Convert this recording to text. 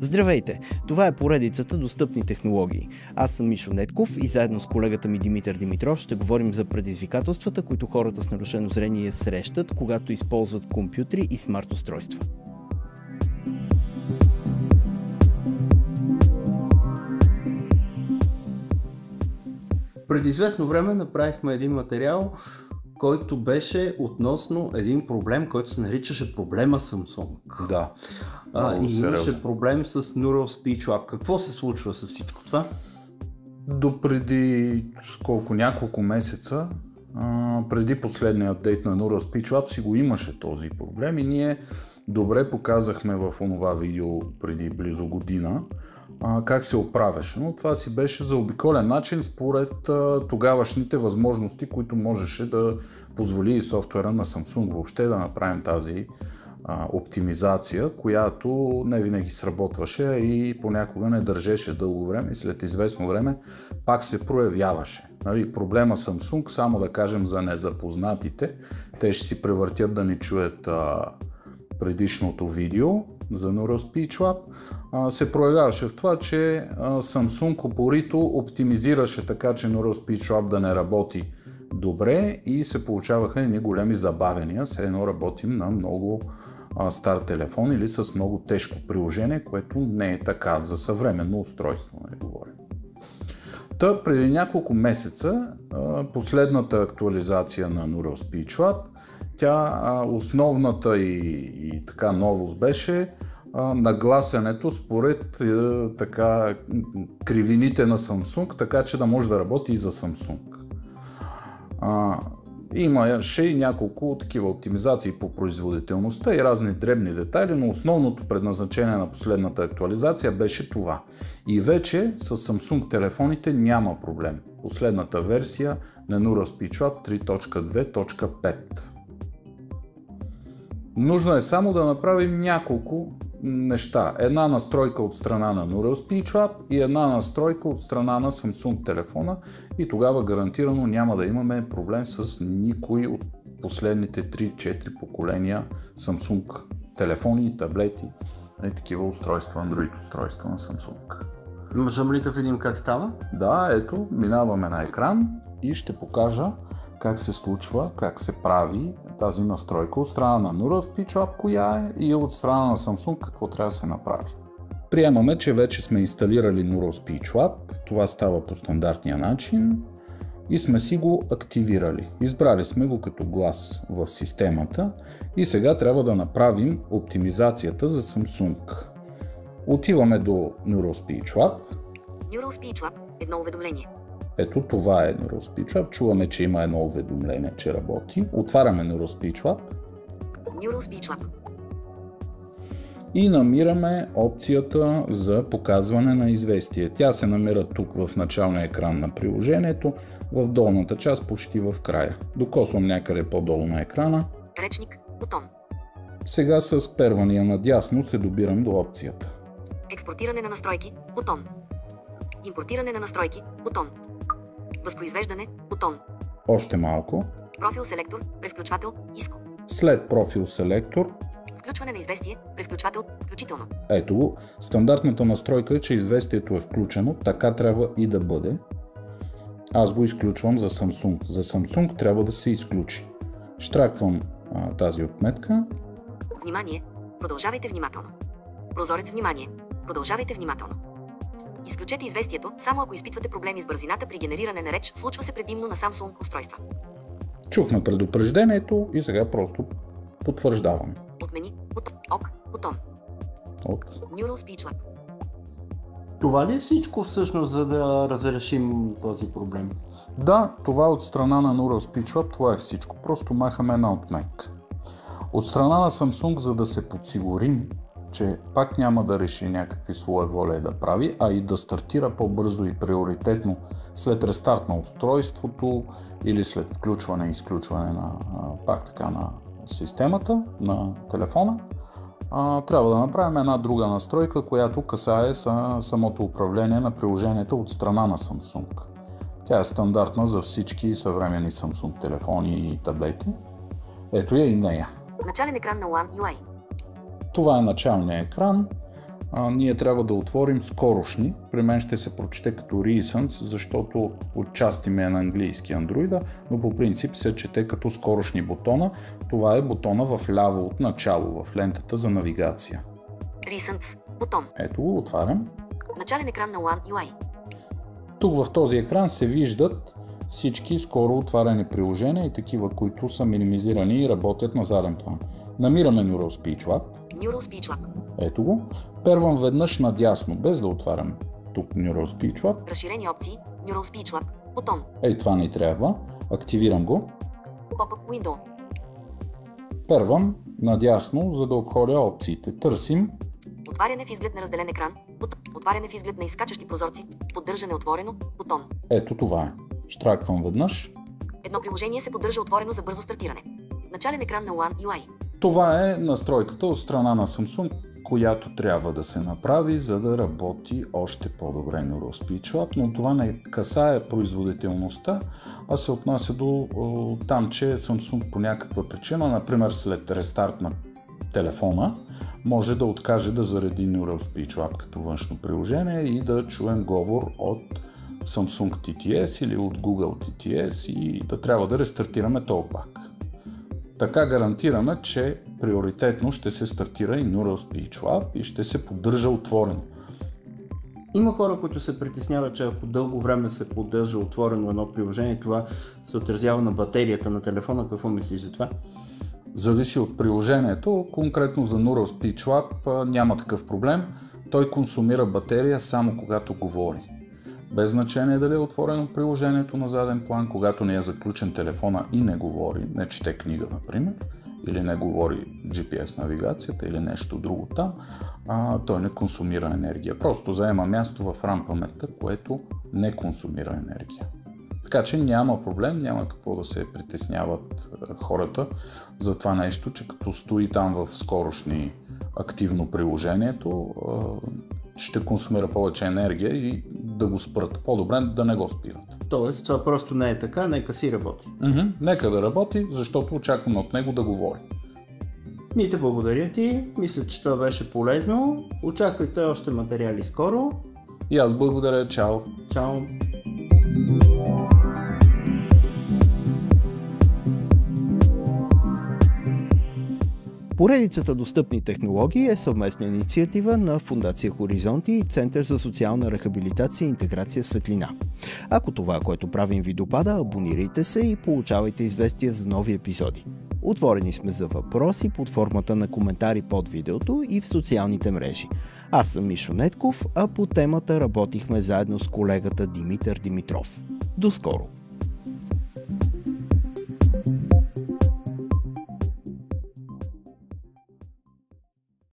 Здравейте! Това е поредицата Достъпни технологии. Аз съм Мишо Нетков и заедно с колегата ми Димитър Димитров ще говорим за предизвикателствата, които хората с нарушено зрение срещат, когато използват компютри и смарт устройства. Преди известно време направихме един материал, който беше относно един проблем, който се наричаше проблема Samsung. Да. И имаше проблем с Neural Speech Lab. Какво се случва с всичко това? До преди няколко месеца, преди последния апдейт на Neural Speech Lab, си го имаше този проблем и ние добре показахме в онова видео преди близо година как се оправяше. Но това си беше за обиколен начин според тогавашните възможности, които можеше да позволи и софтуера на Samsung въобще да направим тази оптимизация, която не винаги сработваше и понякога не държеше дълго време и след известно време пак се проявяваше. Проблема Samsung, само да кажем за незапознатите, те ще си превъртят да ни чуят предишното видео за Neural Speech Lab, се проявяваше в това, че Samsung упорито оптимизираше така, че Neural Speech Lab да не работи добре и се получаваха едни големи забавения. Все едно работим на много стар телефон или с много тежко приложение, което не е така за съвременно устройство, не говоря. Та преди няколко месеца последната актуализация на Neural Speech Lab, основната и така новост беше нагласянето според кривините на Samsung, така че да може да работи и за Samsung. Имаше и няколко такива оптимизации по производителността и разни дребни детайли, но основното предназначение на последната актуализация беше това. И вече с Samsung телефоните няма проблем. Последната версия на Neural Speech Lab 3.2.5. Нужно е само да направим няколко неща. Една настройка от страна на Neural Speech Lab и една настройка от страна на Samsung телефона и тогава гарантирано няма да имаме проблем с никой от последните 3-4 поколения Samsung телефони и таблети и такива устройства, Android устройства на Samsung. Можем ли да видим как става? Да, ето, минаваме на екран и ще покажа как се случва, как се прави тази настройка от страна на Neural Speech Lab, коя е, и от страна на Samsung какво трябва да се направи. Приемаме, че вече сме инсталирали Neural Speech Lab, това става по стандартния начин и сме си го активирали. Избрали сме го като глас в системата и сега трябва да направим оптимизацията за Samsung. Отиваме до Neural Speech Lab. Neural Speech Lab, едно уведомление. Ето това е Neural Speech Lab. Чуваме, че има едно уведомление, че работи. Отваряме Neural Speech Lab. Neural Speech Lab. И намираме опцията за показване на известие. Тя се намира тук в началния екран на приложението, в долната част, почти в края. Докосвам някъде по-долу на екрана. Речник, бутон. Сега с первания надясно се добирам до опцията. Експортиране на настройки, бутон. Импортиране на настройки, бутон. Възпроизвеждане, бутон. Още малко. Профил селектор, превключвател, иско. След профил селектор. Включване на известие, превключвател, включително. Ето го. Стандартната настройка е, че известието е включено, така трябва и да бъде. Аз го изключвам за Samsung. За Samsung трябва да се изключи. Щраквам тази отметка. Внимание! Продължавайте внимателно. Прозорец внимание. Продължавайте внимателно. Изключете известието, само ако изпитвате проблеми с бързината при генериране на реч, случва се предимно на Samsung устройства. Чухме предупреждението и сега просто потвърждавам. Отмени, ок, бутон. Ок. Neural Speech Lab. Това ли е всичко всъщност, за да разрешим този проблем? Да, това от страна на Neural Speech Lab, това е всичко. Просто махаме една отметка. От страна на Samsung, за да се подсигурим, че пак няма да реши някакви своеволия да прави, а и да стартира по-бързо и приоритетно след рестарт на устройството или след включване и изключване на системата, на телефона, трябва да направим една друга настройка, която касае самото управление на приложенията от страна на Samsung. Тя е стандартна за всички съвременни Samsung телефони и таблети. Ето я и нея. Начален екран на One UI. Това е началният екран. ние трябва да отворим скорошни. При мен ще се прочете като recent, защото отчасти ми е на английски Android, но по принцип се чете като скорошни бутона. Това е бутона в ляво от начало, в лентата за навигация. Recent. Бутон. Ето го, отварям. Начален екран на One UI. Тук в този екран се виждат всички скоро отваряни приложения и такива, които са минимизирани и работят на заден план. Намираме Neural Speech Lab. Neural Speech Lab. Ето го. Первам веднъж надясно, без да отварям тук Neural Speech Lab. Разширени опции. Neural Speech Lab. Бутон. Ей, това ни трябва. Активирам го. Pop-up Window. Первам надясно, за да обходя опциите. Търсим. Отваряне в изглед на разделен екран. Отваряне в изглед на изкачащи прозорци. Поддържане отворено. Бутон. Ето това е. Штраквам веднъж. Едно приложение се поддържа отворено за бързо стартиране. Начален екран на One UI. Това е настройката от страна на Samsung, която трябва да се направи, за да работи още по-добре Neural Speech Lab, но това не касае производителността, а се отнася до там, че Samsung по някаква причина, например след рестарт на телефона, може да откаже да зареди Neural Speech Lab като външно приложение и да чуем говор от Samsung TTS или от Google TTS и да трябва да рестартираме този пак. Така гарантираме, че приоритетно ще се стартира и Neural Speech Lab и ще се поддържа отворено. Има хора, които се притесняват, че ако дълго време се поддържа отворено едно приложение, това се отразява на батерията на телефона. Какво мислиш за това? Зависи от приложението. Конкретно за Neural Speech Lab няма такъв проблем. Той консумира батерия само когато говори. Без значение дали е отворено приложението на заден план, когато не е заключен телефона и не говори, не чете книга, например, или не говори GPS навигацията или нещо друго там, той не консумира енергия. Просто заема място в RAM паметта, което не консумира енергия. Така че няма проблем, няма какво да се притесняват хората за това нещо, че като стои там в скорошни активно приложението, ще консумира повече енергия и да го спрат. По-добре да не го спират. Тоест, това просто не е така, нека си работи. Нека да работи, защото очакваме от него да говори. Мите, благодаря ти. Мисля, че това беше полезно. Очаквайте още материали скоро. И аз благодаря. Чао! Чао! Поредицата достъпни технологии е съвместна инициатива на Фондация Хоризонти и Център за социална рехабилитация и интеграция Светлина. Ако това, което правим, ви допада, абонирайте се и получавайте известия за нови епизоди. Отворени сме за въпроси под формата на коментари под видеото и в социалните мрежи. Аз съм Мишо Нетков, а по темата работихме заедно с колегата Димитър Димитров. До скоро!